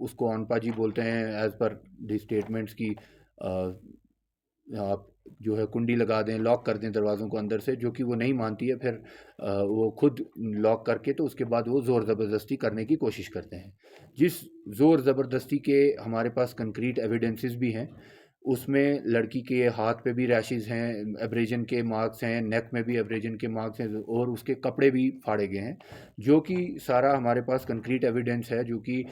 उसको अनपा जी बोलते हैं एज़ पर द स्टेटमेंट्स की आप जो है कुंडी लगा दें, लॉक कर दें दरवाज़ों को अंदर से, जो कि वो नहीं मानती है। फिर वो खुद लॉक करके तो उसके बाद वो ज़ोर ज़बरदस्ती करने की कोशिश करते हैं। जिस ज़ोर ज़बरदस्ती के हमारे पास कंक्रीट एविडेंसेस भी हैं, उसमें लड़की के हाथ पे भी रैशेज़ हैं, एब्रेजन के मार्क्स हैं, नेक में भी एब्रेजन के मार्क्स हैं और उसके कपड़े भी फाड़े गए हैं, जो कि सारा हमारे पास कंक्रीट एविडेंस है, जो कि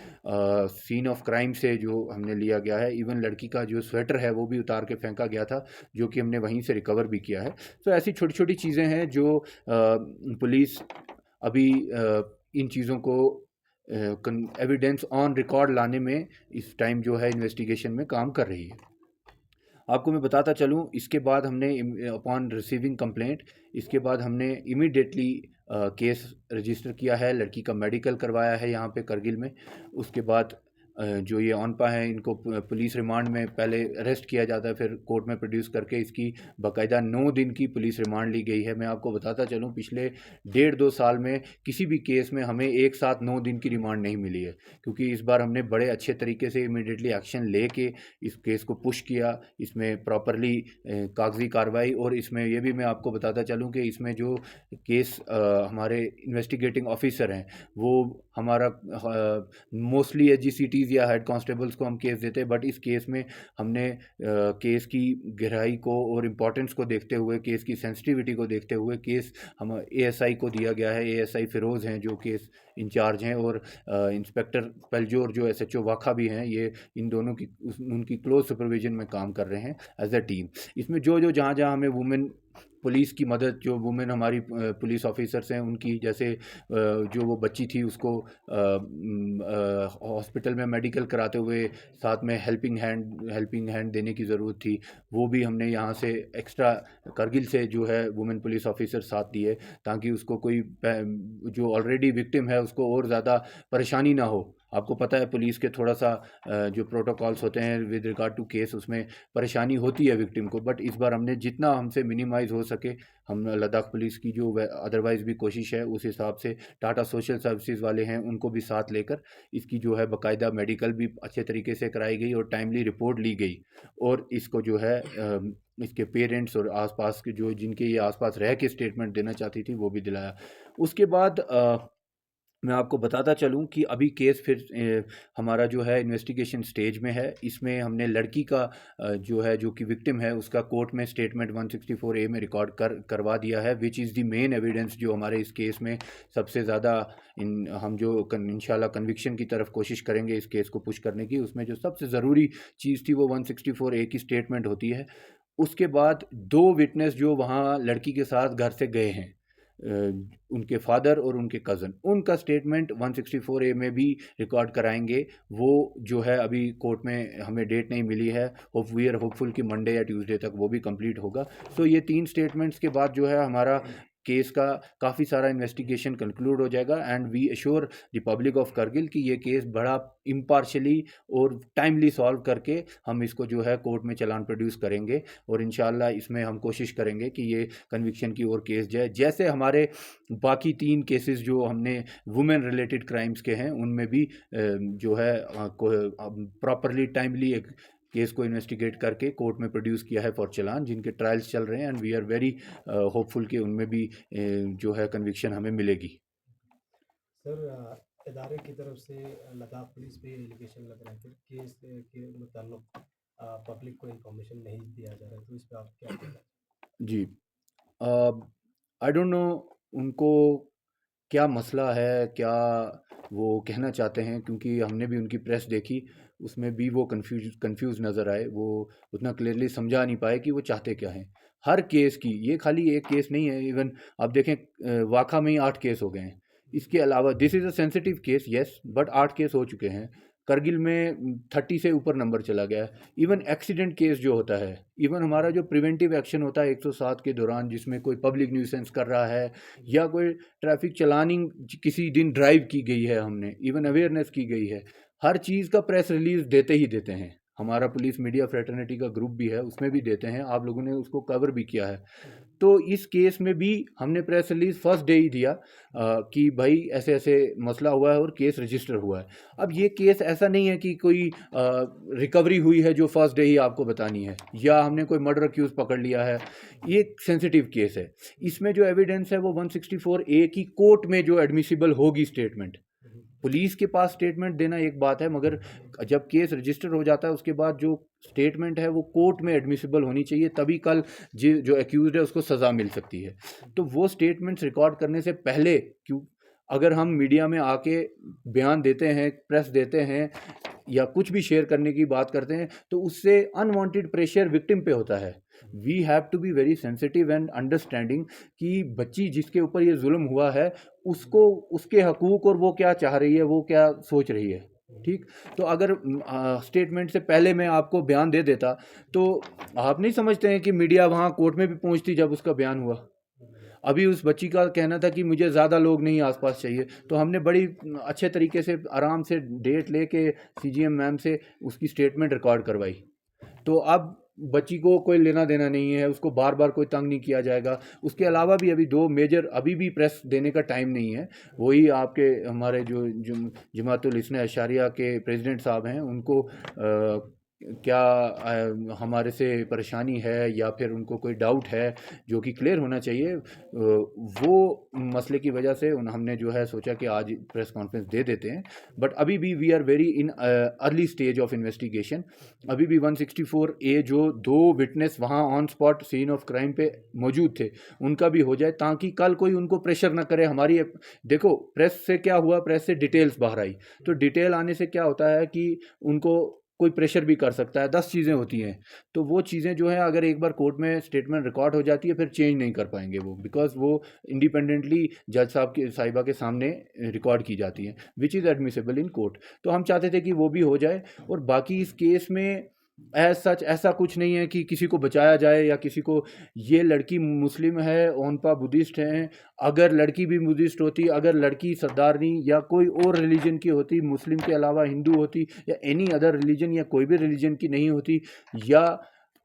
सीन ऑफ क्राइम से जो हमने लिया गया है। इवन लड़की का जो स्वेटर है वो भी उतार के फेंका गया था, जो कि हमने वहीं से रिकवर भी किया है। तो ऐसी छोटी छोटी चीज़ें हैं जो पुलिस अभी इन चीज़ों को एविडेंस ऑन रिकॉर्ड लाने में इस टाइम जो है इन्वेस्टिगेशन में काम कर रही है। आपको मैं बताता चलूँ, इसके बाद हमने अपॉन रिसीविंग कंप्लेंट, इसके बाद हमने इमीडिएटली केस रजिस्टर किया है, लड़की का मेडिकल करवाया है यहाँ पे करगिल में। उसके बाद जो ये ऑनपा हैं इनको पुलिस रिमांड में पहले अरेस्ट किया जाता है, फिर कोर्ट में प्रोड्यूस करके इसकी बाकायदा 9 दिन की पुलिस रिमांड ली गई है। मैं आपको बताता चलूँ, पिछले 1.5-2 साल में किसी भी केस में हमें एक साथ 9 दिन की रिमांड नहीं मिली है, क्योंकि इस बार हमने बड़े अच्छे तरीके से इमीडिएटली एक्शन लेके इस केस को पुश किया, इसमें प्रॉपरली कागजी कार्रवाई। और इसमें ये भी मैं आपको बताता चलूँ कि इसमें जो केस हमारे इन्वेस्टिगेटिंग ऑफिसर हैं वो हमारा मोस्टली एचजीसीटीज़ या हेड कांस्टेबल्स को हम केस देते हैं, बट इस केस में हमने केस की गहराई को और इम्पोर्टेंस को देखते हुए, केस की सेंसिटिविटी को देखते हुए केस हम एएसआई को दिया गया है। एएसआई फिरोज़ हैं जो केस इंचार्ज हैं, और इंस्पेक्टर पलजोर जो एसएचओ वाखा भी हैं, ये इन दोनों की उनकी क्लोज सुपरविजन में काम कर रहे हैं एज अ टीम। इसमें जो जो जहाँ जहाँ हमें वुमेन पुलिस की मदद, जो वुमेन हमारी पुलिस ऑफिसर्स हैं उनकी, जैसे जो वो बच्ची थी उसको हॉस्पिटल में मेडिकल कराते हुए साथ में हेल्पिंग हैंड देने की ज़रूरत थी, वो भी हमने यहाँ से एक्स्ट्रा करगिल से जो है वुमेन पुलिस ऑफिसर साथ दिए, ताकि उसको कोई जो ऑलरेडी विक्टिम है उसको और ज़्यादा परेशानी ना हो। आपको पता है पुलिस के थोड़ा सा जो प्रोटोकॉल्स होते हैं विद रिगार्ड टू केस, उसमें परेशानी होती है विक्टिम को, बट इस बार हमने जितना हमसे मिनिमाइज़ हो सके, हम लद्दाख पुलिस की जो अदरवाइज़ भी कोशिश है उस हिसाब से, टाटा सोशल सर्विसेज वाले हैं उनको भी साथ लेकर इसकी जो है बाकायदा मेडिकल भी अच्छे तरीके से कराई गई और टाइमली रिपोर्ट ली गई, और इसको जो है इसके पेरेंट्स और आसपास के जो जिनके ये आसपास रह के स्टेटमेंट देना चाहती थी वो भी दिलाया। उसके बाद मैं आपको बताता चलूं कि अभी केस फिर हमारा जो है इन्वेस्टिगेशन स्टेज में है। इसमें हमने लड़की का जो है, जो कि विक्टिम है, उसका कोर्ट में स्टेटमेंट 164A में रिकॉर्ड करवा दिया है, which is the main evidence जो हमारे इस केस में सबसे ज़्यादा हम जो इंशाल्लाह कन्विक्शन की तरफ कोशिश करेंगे इस केस को पुश करने की। उसमें जो सबसे ज़रूरी चीज़ थी वो 164A की स्टेटमेंट होती है। उसके बाद 2 विटनेस जो वहाँ लड़की के साथ घर से गए हैं, उनके फादर और उनके कज़न, उनका स्टेटमेंट 164A में भी रिकॉर्ड कराएंगे। वो जो है अभी कोर्ट में हमें डेट नहीं मिली है, वी आर होपफुल कि मंडे या ट्यूसडे तक वो भी कंप्लीट होगा। सो ये 3 स्टेटमेंट्स के बाद जो है हमारा केस का काफ़ी सारा इन्वेस्टिगेशन कंक्लूड हो जाएगा, and we assure the public of Kargil कि ये केस बड़ा इम्पार्शली और टाइमली सॉल्व करके हम इसको जो है कोर्ट में चालान प्रोड्यूस करेंगे, और इंशाल्लाह इसमें हम कोशिश करेंगे कि ये कन्विक्शन की ओर केस जाए, जैसे हमारे बाकी 3 केसेस जो हमने वुमेन रिलेटेड क्राइम्स के हैं उनमें भी जो है प्रॉपरली टाइमली एक केस को इन्वेस्टिगेट करके कोर्ट में प्रोड्यूस किया है फॉर चालान, जिनके ट्रायल्स चल रहे हैं, and we are very hopeful कि उनमें भी जो है कन्विक्शन हमें मिलेगी। सर, इदारे की तरफ से लद्दाख पुलिस पे एलिगेशन लग रहा है कि केस के मुताल्लिक पब्लिक को इन्फॉर्मेशन नहीं दिया जा रहा है, तो इस पे आप क्या कहना चाहेंगे? जी, आई डोंट नो उनको क्या मसला है, क्या वो कहना चाहते हैं, क्योंकि हमने भी उनकी प्रेस देखी, उसमें भी वो कंफ्यूज नज़र आए, वो उतना क्लियरली समझा नहीं पाए कि वो चाहते क्या हैं। हर केस की, ये खाली एक केस नहीं है, इवन आप देखें वाखा में ही 8 केस हो गए हैं। इसके अलावा this is a sensitive case, yes, but 8 case हो चुके हैं। करगिल में 30 से ऊपर नंबर चला गया है। इवन एक्सीडेंट केस जो होता है, इवन हमारा जो प्रिवेंटिव एक्शन होता है 107 के दौरान, जिसमें कोई पब्लिक न्यूसेंस कर रहा है या कोई ट्रैफिक चलानिंग किसी दिन ड्राइव की गई है, हमने इवन अवेयरनेस की गई है, हर चीज़ का प्रेस रिलीज देते ही देते हैं। हमारा पुलिस मीडिया फ्रेटर्निटी का ग्रुप भी है, उसमें भी देते हैं, आप लोगों ने उसको कवर भी किया है। तो इस केस में भी हमने प्रेस रिलीज फर्स्ट डे ही दिया कि भाई ऐसे ऐसे मसला हुआ है और केस रजिस्टर हुआ है। अब ये केस ऐसा नहीं है कि कोई रिकवरी हुई है जो फर्स्ट डे ही आपको बतानी है, या हमने कोई मर्डर अक्यूज पकड़ लिया है। ये एक सेंसिटिव केस है। इसमें जो एविडेंस है वो 164A की कोर्ट में जो एडमिसिबल होगी स्टेटमेंट। पुलिस के पास स्टेटमेंट देना एक बात है, मगर जब केस रजिस्टर हो जाता है उसके बाद जो स्टेटमेंट है वो कोर्ट में एडमिसिबल होनी चाहिए, तभी कल जो एक्यूज है उसको सज़ा मिल सकती है। तो वो स्टेटमेंट्स रिकॉर्ड करने से पहले क्यों, अगर हम मीडिया में आके बयान देते हैं, प्रेस देते हैं या कुछ भी शेयर करने की बात करते हैं, तो उससे अनवांटेड प्रेशर विक्टिम पे होता है। We have to be very sensitive and understanding कि बच्ची जिसके ऊपर ये जुल्म हुआ है उसको उसके हकूक़ और वो क्या चाह रही है, वो क्या सोच रही है। ठीक, तो अगर स्टेटमेंट से पहले मैं आपको बयान दे देता तो आप नहीं समझते हैं कि मीडिया वहाँ कोर्ट में भी पहुँचती जब उसका बयान हुआ। अभी उस बच्ची का कहना था कि मुझे ज़्यादा लोग नहीं आसपास चाहिए, तो हमने बड़ी अच्छे तरीके से आराम से डेट लेके सीजीएम मैम से उसकी स्टेटमेंट रिकॉर्ड करवाई। तो अब बच्ची को कोई लेना देना नहीं है, उसको बार बार कोई तंग नहीं किया जाएगा। उसके अलावा भी अभी 2 मेजर अभी भी प्रेस देने का टाइम नहीं है। वही आपके हमारे जो जमातुल इस्ना अशारिया के प्रेसिडेंट साहब हैं, उनको क्या हमारे से परेशानी है या फिर उनको कोई डाउट है जो कि क्लियर होना चाहिए, वो मसले की वजह से हमने जो है सोचा कि आज प्रेस कॉन्फ्रेंस दे देते हैं। बट अभी भी we are very in early stage of investigation. अभी भी 164A जो 2 विटनेस वहाँ on spot scene of crime पे मौजूद थे उनका भी हो जाए, ताकि कल कोई उनको प्रेशर ना करे। हमारी देखो प्रेस से क्या हुआ, प्रेस से डिटेल्स बाहर आई, तो डिटेल आने से क्या होता है कि उनको कोई प्रेशर भी कर सकता है, 10 चीज़ें होती हैं। तो वो चीज़ें जो है अगर एक बार कोर्ट में स्टेटमेंट रिकॉर्ड हो जाती है फिर चेंज नहीं कर पाएंगे वो, बिकॉज वो इंडिपेंडेंटली जज साहब के साहिबा के सामने रिकॉर्ड की जाती है, which is admissible in court. तो हम चाहते थे कि वो भी हो जाए। और बाकी इस केस में एज सच ऐसा कुछ नहीं है कि किसी को बचाया जाए या किसी को, ये लड़की मुस्लिम है, ओनपा बुद्धिस्ट हैं। अगर लड़की भी बुद्धिस्ट होती, अगर लड़की सरदारनी या कोई और रिलीजन की होती, मुस्लिम के अलावा हिंदू होती या एनी अदर रिलीजन या कोई भी रिलीजन की नहीं होती, या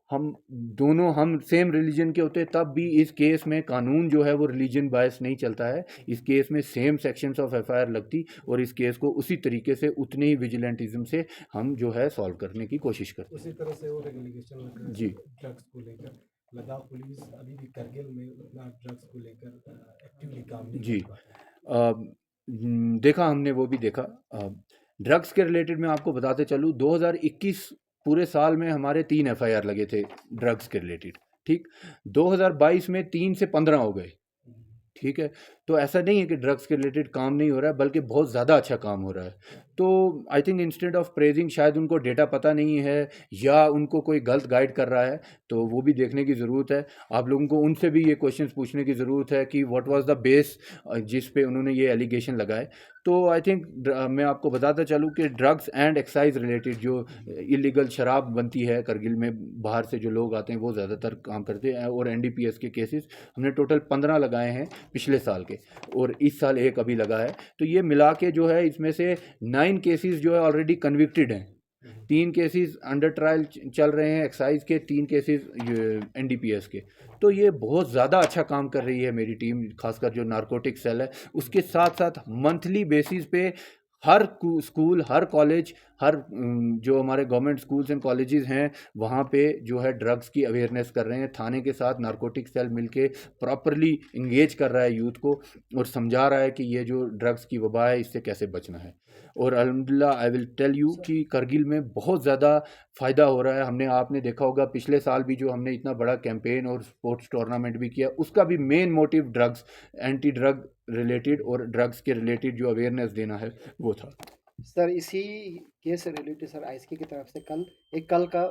हम सेम रिलीजन के होते, तब भी इस केस में कानून जो है वो रिलीजन बायस नहीं चलता है। इस केस में सेम सेक्शंस ऑफ एफआईआर लगती और इस केस को उसी तरीके से उतने ही विजिलेंटिज्म से हम जो है सॉल्व करने की कोशिश करते हैं। उसी तरह से और एलिगेशन लग रहा है जी ड्रग्स को लेकर। लद्दाख पुलिस अभी भी करगिल में उतना ड्रग्स को लेकर एक्टिवली काम नहीं जी कर पा रही। देखा हमने, वो भी देखा। ड्रग्स के रिलेटेड मैं आपको बताते चलूँ, 2021 पूरे साल में हमारे 3 एफआईआर लगे थे ड्रग्स के रिलेटेड। ठीक, 2022 में 3 से 15 हो गए। ठीक है, तो ऐसा नहीं है कि ड्रग्स के रिलेटेड काम नहीं हो रहा है, बल्कि बहुत ज़्यादा अच्छा काम हो रहा है। तो I think instead of praising, शायद उनको डेटा पता नहीं है या उनको कोई गलत गाइड कर रहा है, तो वो भी देखने की ज़रूरत है। आप लोगों को उनसे भी ये क्वेश्चंस पूछने की ज़रूरत है कि व्हाट वाज द बेस जिस पे उन्होंने ये एलिगेशन लगाए। तो आई थिंक मैं आपको बताता चलूँ कि ड्रग्स एंड एक्साइज रिलेटेड जो इलीगल शराब बनती है करगिल में, बाहर से जो लोग आते हैं वो ज़्यादातर काम करते हैं। और एनडीपीएस के केसेस हमने टोटल 15 लगाए हैं पिछले साल के, और इस साल एक अभी लगा है। तो ये मिला के जो है इसमें से 9 केसेस जो है ऑलरेडी कन्विक्टेड हैं, 3 केसेस अंडर ट्रायल चल रहे हैं एक्साइज के, 3 केसेस एनडीपीएस के। तो ये बहुत ज़्यादा अच्छा काम कर रही है मेरी टीम, खासकर जो नारकोटिक सेल है। उसके साथ साथ मंथली बेसिस पे हर स्कूल, हर कॉलेज, हर जो हमारे गवर्नमेंट स्कूल्स एंड कॉलेजेस हैं वहाँ पे जो है ड्रग्स की अवेयरनेस कर रहे हैं। थाने के साथ नारकोटिक सेल मिलके प्रॉपरली इंगेज कर रहा है यूथ को और समझा रहा है कि ये जो ड्रग्स की वबा है इससे कैसे बचना है। और अल्हम्दुलिल्लाह आई विल टेल यू कि करगिल में बहुत ज़्यादा फ़ायदा हो रहा है। आपने देखा होगा पिछले साल भी जो हमने इतना बड़ा कैंपेन और स्पोर्ट्स टूर्नामेंट भी किया, उसका भी main motive drugs, anti drug related और ड्रग्स के रिलेटेड जो अवेयरनेस देना है वो था। सर इसी केस से रिलेटेड सर आईएसके की तरफ से कल का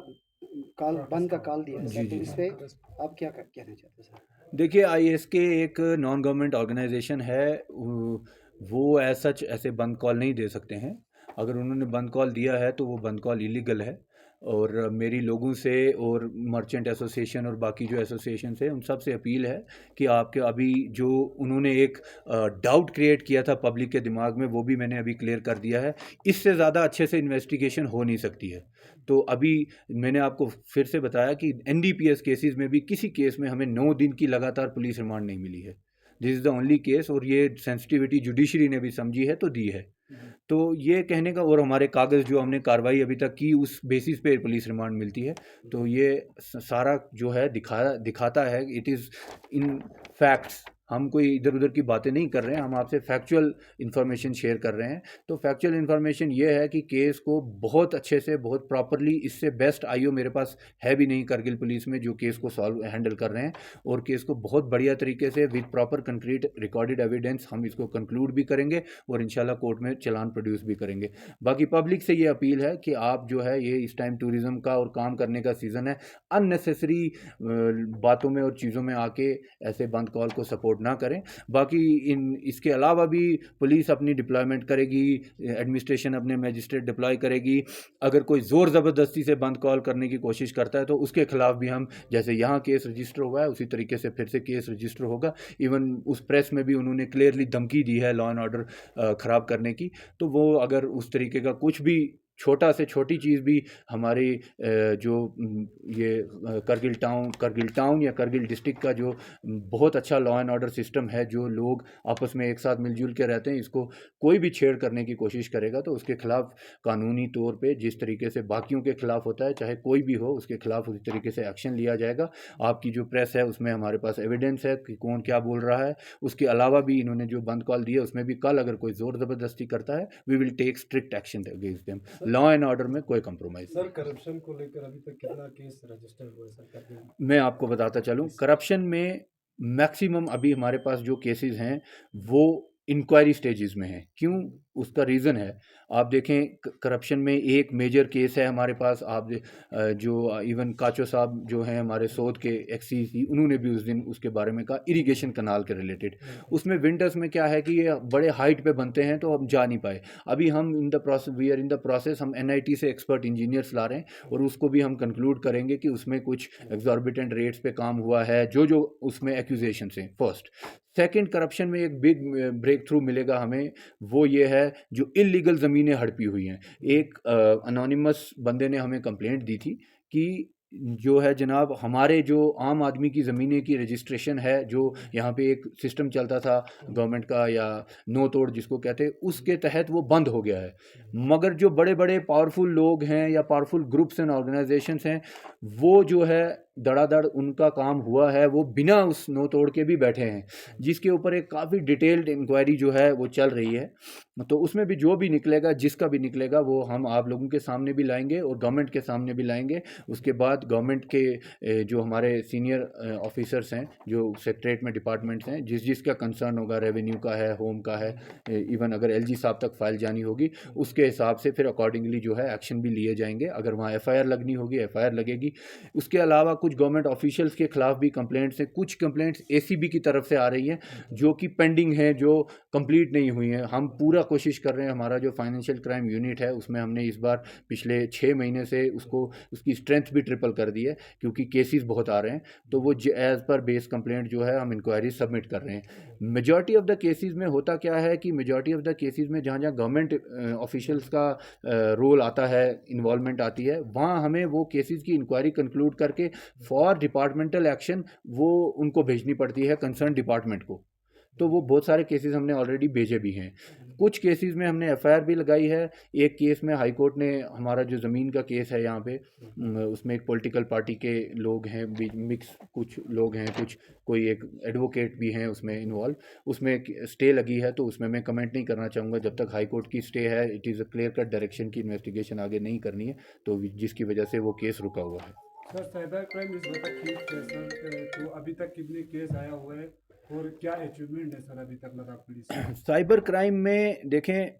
बंद का कॉल दिया है जी सर, तो जी इस पे आप क्या कहना चाहते हैं सर? देखिए, आईएसके एक नॉन गवर्नमेंट ऑर्गेनाइजेशन है, वो एज सच ऐसे बंद कॉल नहीं दे सकते हैं। अगर उन्होंने बंद कॉल दिया है तो वो बंद कॉल इलीगल है और मेरी लोगों से और मर्चेंट एसोसिएशन और बाकी जो एसोसिएशन है उन सब से अपील है कि आपके अभी जो उन्होंने एक डाउट क्रिएट किया था पब्लिक के दिमाग में, वो भी मैंने अभी क्लियर कर दिया है। इससे ज़्यादा अच्छे से इन्वेस्टिगेशन हो नहीं सकती है। तो अभी मैंने आपको फिर से बताया कि एनडीपीएस केसेस में भी किसी केस में हमें 9 दिन की लगातार पुलिस रिमांड नहीं मिली है। This is the only case, और ये सेंसिटिविटी जुडिशरी ने भी समझी है तो दी है। तो ये कहने का, और हमारे कागज़ जो हमने कार्रवाई अभी तक की उस बेसिस पे पुलिस रिमांड मिलती है। तो ये सारा जो है दिखाता है, इट इज़ इन फैक्ट्स। हम कोई इधर उधर की बातें नहीं कर रहे हैं, हम आपसे फैक्चुअल इन्फॉर्मेशन शेयर कर रहे हैं। तो फैक्चुअल इन्फॉर्मेशन ये है कि केस को बहुत अच्छे से, बहुत प्रॉपरली, इससे बेस्ट आईओ मेरे पास है भी नहीं करगिल पुलिस में जो केस को सॉल्व हैंडल कर रहे हैं, और केस को बहुत बढ़िया तरीके से with proper concrete recorded evidence हम इसको कंक्लूड भी करेंगे और इंशाल्लाह कोर्ट में चालान प्रोड्यूस भी करेंगे। बाकी पब्लिक से ये अपील है कि आप जो है, ये इस टाइम टूरिज्म का और काम करने का सीज़न है, अननेसेसरी बातों में और चीज़ों में आके ऐसे बंद कॉल को सपोर्ट ना करें। बाकी इसके अलावा भी पुलिस अपनी डिप्लॉयमेंट करेगी, एडमिनिस्ट्रेशन अपने मजिस्ट्रेट डिप्लॉय करेगी। अगर कोई ज़ोर ज़बरदस्ती से बंद कॉल करने की कोशिश करता है तो उसके खिलाफ भी हम, जैसे यहाँ केस रजिस्टर हुआ है, उसी तरीके से फिर से केस रजिस्टर होगा। इवन उस प्रेस में भी उन्होंने क्लियरली धमकी दी है लॉ एंड ऑर्डर ख़राब करने की। तो वो अगर उस तरीके का कुछ भी छोटा से छोटी चीज़ भी हमारी जो ये करगिल टाउन या करगिल डिस्ट्रिक्ट का जो बहुत अच्छा लॉ एंड ऑर्डर सिस्टम है, जो लोग आपस में एक साथ मिलजुल के रहते हैं, इसको कोई भी छेड़ करने की कोशिश करेगा तो उसके खिलाफ कानूनी तौर पे जिस तरीके से बाकियों के खिलाफ होता है, चाहे कोई भी हो, उसके खिलाफ उसी तरीके से एक्शन लिया जाएगा। आपकी जो प्रेस है उसमें हमारे पास एविडेंस है कि कौन क्या बोल रहा है। उसके अलावा भी इन्होंने जो बंद कॉल दिया उसमें भी कल अगर कोई ज़ोर ज़बरदस्ती करता है, we will take strict action against them. Law and order में कोई कंप्रोमाइज सर, करप्शन को लेकर अभी तक कितना केस रजिस्टर हुआ है सरकार? मैं आपको बताता चलूँ, करप्शन में मैक्सिमम अभी हमारे पास जो केसेस हैं वो इंक्वायरी स्टेजेस में हैं। क्यों? उसका रीज़न है, आप देखें करप्शन में एक मेजर केस है हमारे पास। आप जो इवन काचो साहब जो हैं हमारे सोद के एक्सीसी, उन्होंने भी उस दिन उसके बारे में कहा, इरिगेशन कनाल के रिलेटेड। उसमें विंटर्स में क्या है कि ये बड़े हाइट पे बनते हैं तो हम जा नहीं पाए। अभी हम we are in the process, हम एनआईटी से एक्सपर्ट इंजीनियर्स ला रहे हैं और उसको भी हम कंक्लूड करेंगे कि उसमें कुछ एग्जॉर्बिटेंट रेट्स पे काम हुआ है, जो उसमें एक्यूजेशन हैं। फर्स्ट। सेकंड, करप्शन में एक बिग ब्रेक थ्रू मिलेगा हमें, वो ये है जो इलीगल ज़मीनें हड़पी हुई हैं। एक अनोनिमस बंदे ने हमें कंप्लेंट दी थी कि जो है जनाब, हमारे जो आम आदमी की ज़मीनें की रजिस्ट्रेशन है, जो यहाँ पे एक सिस्टम चलता था गवर्नमेंट का, या नो तोड़ जिसको कहते हैं, उसके तहत वो बंद हो गया है। मगर जो बड़े बड़े पावरफुल लोग हैं या पावरफुल ग्रुप्स एंड ऑर्गेनाइजेशंस हैं, वो जो है धड़ाधड़ उनका काम हुआ है, वो बिना उस नो तोड़ के भी बैठे हैं, जिसके ऊपर एक काफ़ी डिटेल्ड इंक्वायरी जो है वो चल रही है। तो उसमें भी जो भी निकलेगा, जिसका भी निकलेगा, वो हम आप लोगों के सामने भी लाएंगे और गवर्नमेंट के सामने भी लाएंगे। उसके बाद गवर्नमेंट के जो हमारे सीनियर ऑफिसर्स हैं, जो सेक्रेटरीट में डिपार्टमेंट्स हैं, जिसका कंसर्न होगा, रेवेन्यू का है, होम का है, इवन अगर एलजी साहब तक फाइल जानी होगी, उसके हिसाब से फिर अकॉर्डिंगली जो है एक्शन भी लिए जाएंगे। अगर वहाँ एफआईआर लगनी होगी, एफआईआर लगेगी। उसके अलावा कुछ गवर्नमेंट ऑफिशियल्स के खिलाफ भी कंप्लेंट्स हैं। कुछ कंप्लेंट्स एसीबी की तरफ से आ रही हैं जो कि पेंडिंग है, जो कंप्लीट नहीं हुई हैं। हम पूरा कोशिश कर रहे हैं, हमारा जो फाइनेंशियल क्राइम यूनिट है उसमें हमने इस बार पिछले 6 महीने से उसकी स्ट्रेंथ भी ट्रिपल कर दी है, क्योंकि केसेस बहुत आ रहे हैं। तो वो एज पर बेस कंप्लेंट जो है हम इंक्वायरी सबमिट कर रहे हैं। मेजॉरिटी ऑफ द केसेस में होता क्या है कि मेजॉरिटी ऑफ द केसेस में जहाँ गवर्नमेंट ऑफिशियल्स का रोल आता है, इन्वॉल्वमेंट आती है, वहाँ हमें वो केसेस की इंक्वायरी कंक्लूड करके फॉर डिपार्टमेंटल एक्शन वो उनको भेजनी पड़ती है कंसर्न डिपार्टमेंट को। तो वो बहुत सारे केसेस हमने ऑलरेडी भेजे भी हैं। कुछ केसेस में हमने एफआईआर भी लगाई है। एक केस में हाई कोर्ट ने, हमारा जो ज़मीन का केस है यहाँ पे, उसमें एक पॉलिटिकल पार्टी के लोग हैं, मिक्स कुछ लोग हैं, कोई एक एडवोकेट भी हैं उसमें इन्वॉल्व। उसमें स्टे लगी है, तो उसमें मैं कमेंट नहीं करना चाहूँगा जब तक हाई कोर्ट की स्टे है। It is a clear cut direction की इन्वेस्टिगेशन आगे नहीं करनी है, तो जिसकी वजह से वो केस रुका हुआ है। सर, साइबर क्राइम इस वक्त ठीक है सर, तो अभी तक कितने केस आया हुआ है और क्या अचीवमेंट है सर अभी तक लद्दाख पुलिस? साइबर क्राइम में देखें,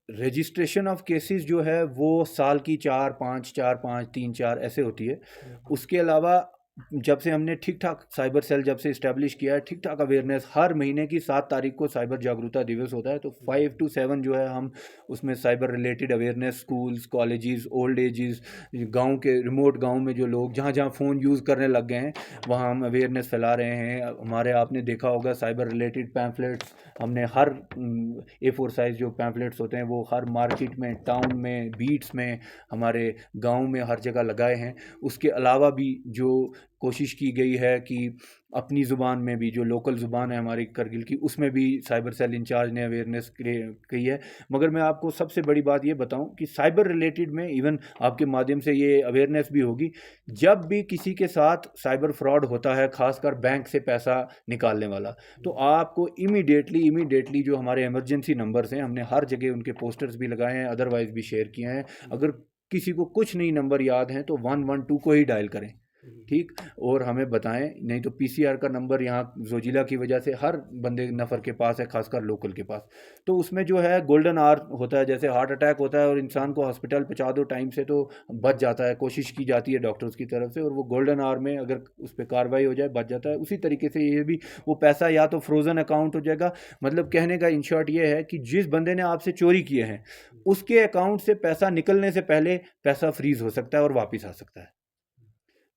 रजिस्ट्रेशन ऑफ केसेस जो है वो साल की 4-5 3-4 ऐसे होती है। उसके अलावा जब से हमने ठीक ठाक साइबर सेल जब से इस्टेब्लिश किया है, ठीक ठाक अवेयरनेस, हर महीने की 7 तारीख को साइबर जागरूकता दिवस होता है, तो 5 to 7 जो है हम उसमें cyber related awareness, schools, colleges, old ages, गांव के रिमोट गांव में जो लोग जहां जहां फ़ोन यूज़ करने लग गए हैं वहां हम अवेयरनेस फैला रहे हैं। हमारे आपने देखा होगा साइबर रिलेटेड पैम्फलेट्स हमने हर A4 साइज़ जो पैम्फलेट्स होते हैं वो हर मार्केट में, टाउन में, बीट्स में, हमारे गाँव में हर जगह लगाए हैं। उसके अलावा भी जो कोशिश की गई है कि अपनी ज़ुबान में भी, जो लोकल ज़ुबान है हमारी करगिल की, उसमें भी साइबर सेल इंचार्ज ने अवेयरनेस की है। मगर मैं आपको सबसे बड़ी बात ये बताऊं कि साइबर रिलेटेड में इवन आपके माध्यम से ये अवेयरनेस भी होगी, जब भी किसी के साथ साइबर फ्रॉड होता है, खासकर बैंक से पैसा निकालने वाला, तो आपको इमीडिएटली जो हमारे इमरजेंसी नंबर्स हैं, हमने हर जगह उनके पोस्टर्स भी लगाए हैं, अदरवाइज भी शेयर किए हैं। अगर किसी को कुछ नहीं नंबर याद हैं तो 112 को ही डायल करें, ठीक, और हमें बताएं। नहीं तो पीसीआर का नंबर यहाँ जोजिला की वजह से हर बंदे नफ़र के पास है, खासकर लोकल के पास। तो उसमें जो है गोल्डन आवर होता है, जैसे हार्ट अटैक होता है और इंसान को हॉस्पिटल पहुँचा दो टाइम से तो बच जाता है, कोशिश की जाती है डॉक्टर्स की तरफ से, और वो गोल्डन आवर में अगर उस पर कार्रवाई हो जाए बच जाता है। उसी तरीके से ये भी, वो पैसा या तो फ्रोज़न अकाउंट हो जाएगा, मतलब कहने का इन शॉर्ट ये है कि जिस बंदे ने आपसे चोरी किए हैं उसके अकाउंट से पैसा निकलने से पहले पैसा फ्रीज़ हो सकता है और वापस आ सकता है।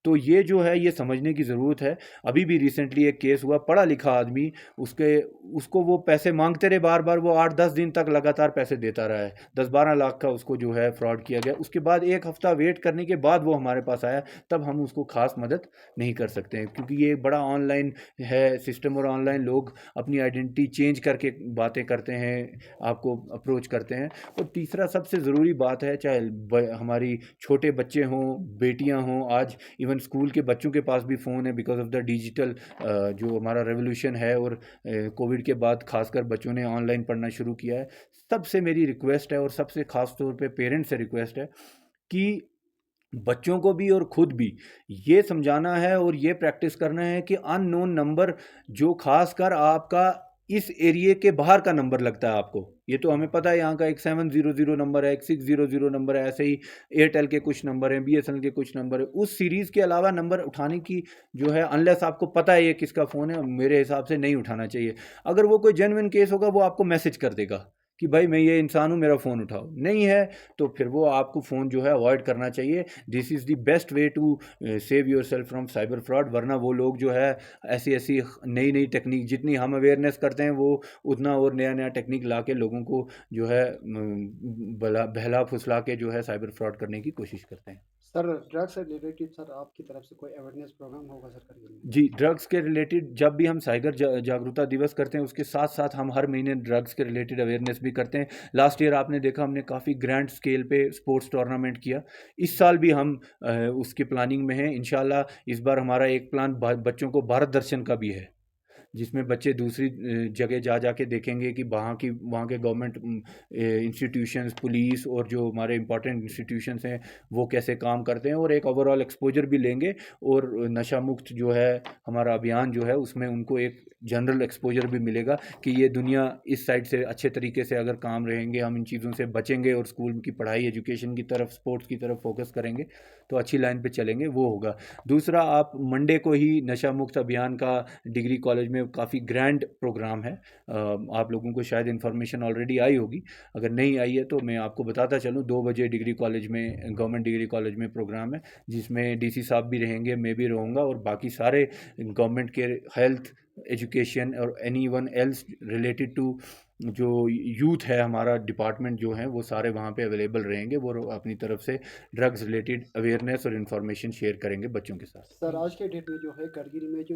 तो ये जो है ये समझने की ज़रूरत है। अभी भी रिसेंटली एक केस हुआ, पढ़ा लिखा आदमी, उसको वो पैसे मांगते रहे बार बार, वो 8-10 दिन तक लगातार पैसे देता रहा है, 10-12 लाख का उसको जो है फ्रॉड किया गया। उसके बाद 1 हफ्ता वेट करने के बाद वो हमारे पास आया, तब हम उसको खास मदद नहीं कर सकते हैं, क्योंकि ये बड़ा ऑनलाइन है सिस्टम और ऑनलाइन लोग अपनी आइडेंटिटी चेंज करके बातें करते हैं, आपको अप्रोच करते हैं। और तीसरा सबसे ज़रूरी बात है, चाहे हमारी छोटे बच्चे हों, बेटियां हों, आज इवन स्कूल के बच्चों के पास भी फ़ोन है, बिकॉज ऑफ द डिजिटल जो हमारा रेवोल्यूशन है, और कोविड के बाद खासकर बच्चों ने ऑनलाइन पढ़ना शुरू किया है। सबसे मेरी रिक्वेस्ट है, और सबसे ख़ास तौर पे पेरेंट्स से रिक्वेस्ट है कि बच्चों को भी और खुद भी ये समझाना है और ये प्रैक्टिस करना है कि अननोन नंबर, जो खासकर आपका इस एरिए के बाहर का नंबर लगता है आपको, ये तो हमें पता है यहाँ का एक 700 नंबर है, एक 600 नंबर है, ऐसे ही एयरटेल के कुछ नंबर हैं, बीएसएनएल के कुछ नंबर है, उस सीरीज़ के अलावा नंबर उठाने की जो है, अनलेस आपको पता है ये किसका फ़ोन है, मेरे हिसाब से नहीं उठाना चाहिए। अगर वो कोई जेन्युइन केस होगा वो आपको मैसेज कर देगा कि भाई मैं ये इंसान हूँ, मेरा फ़ोन उठाओ। नहीं है तो फिर वो आपको फ़ोन जो है अवॉइड करना चाहिए। This is the best way to save yourself from cyber fraud. वरना वो लोग जो है ऐसी ऐसी नई नई टेक्निक, जितनी हम अवेयरनेस करते हैं वो उतना और नया नया टेक्निक ला के लोगों को जो है बहला फुसला के जो है साइबर फ्रॉड करने की कोशिश करते हैं। सर ड्रग्स से रिलेटेड सर आपकी तरफ से कोई अवेयरनेस प्रोग्राम होगा सर करगिल में? जी, ड्रग्स के रिलेटेड जब भी हम साइबर जागरूकता दिवस करते हैं उसके साथ साथ हम हर महीने ड्रग्स के रिलेटेड अवेयरनेस भी करते हैं। लास्ट ईयर आपने देखा हमने काफ़ी ग्रैंड स्केल पे स्पोर्ट्स टूर्नामेंट किया। इस साल भी हम उसकी प्लानिंग में हैं। इंशाल्लाह इस बार हमारा एक प्लान बच्चों को भारत दर्शन का भी है, जिसमें बच्चे दूसरी जगह जा के देखेंगे कि वहाँ के गवर्नमेंट इंस्टीट्यूशंस, पुलिस और जो हमारे इंपॉर्टेंट इंस्टीट्यूशंस हैं वो कैसे काम करते हैं, और एक ओवरऑल एक्सपोजर भी लेंगे। और नशा मुक्त जो है हमारा अभियान जो है उसमें उनको एक जनरल एक्सपोजर भी मिलेगा कि ये दुनिया इस साइड से अच्छे तरीके से अगर काम रहेंगे, हम इन चीज़ों से बचेंगे और स्कूल की पढ़ाई, एजुकेशन की तरफ, स्पोर्ट्स की तरफ फोकस करेंगे तो अच्छी लाइन पे चलेंगे, वो होगा। दूसरा, आप मंडे को ही नशा मुक्त अभियान का डिग्री कॉलेज में काफ़ी ग्रैंड प्रोग्राम है। आप लोगों को शायद इन्फॉर्मेशन ऑलरेडी आई होगी, अगर नहीं आई है तो मैं आपको बताता चलूँ। 2 बजे डिग्री कॉलेज में, गवर्नमेंट डिग्री कॉलेज में प्रोग्राम है, जिसमें डीसी साहब भी रहेंगे, मैं भी रहूँगा, और बाकी सारे गवर्नमेंट के हेल्थ, एजुकेशन और एनीवन एल्स रिलेटेड टू जो यूथ है, हमारा डिपार्टमेंट जो है वो सारे वहाँ पे अवेलेबल रहेंगे। वो अपनी तरफ से ड्रग्स रिलेटेड अवेयरनेस और इन्फॉर्मेशन शेयर करेंगे बच्चों के साथ। सर आज के डेट में जो है करगिल में जो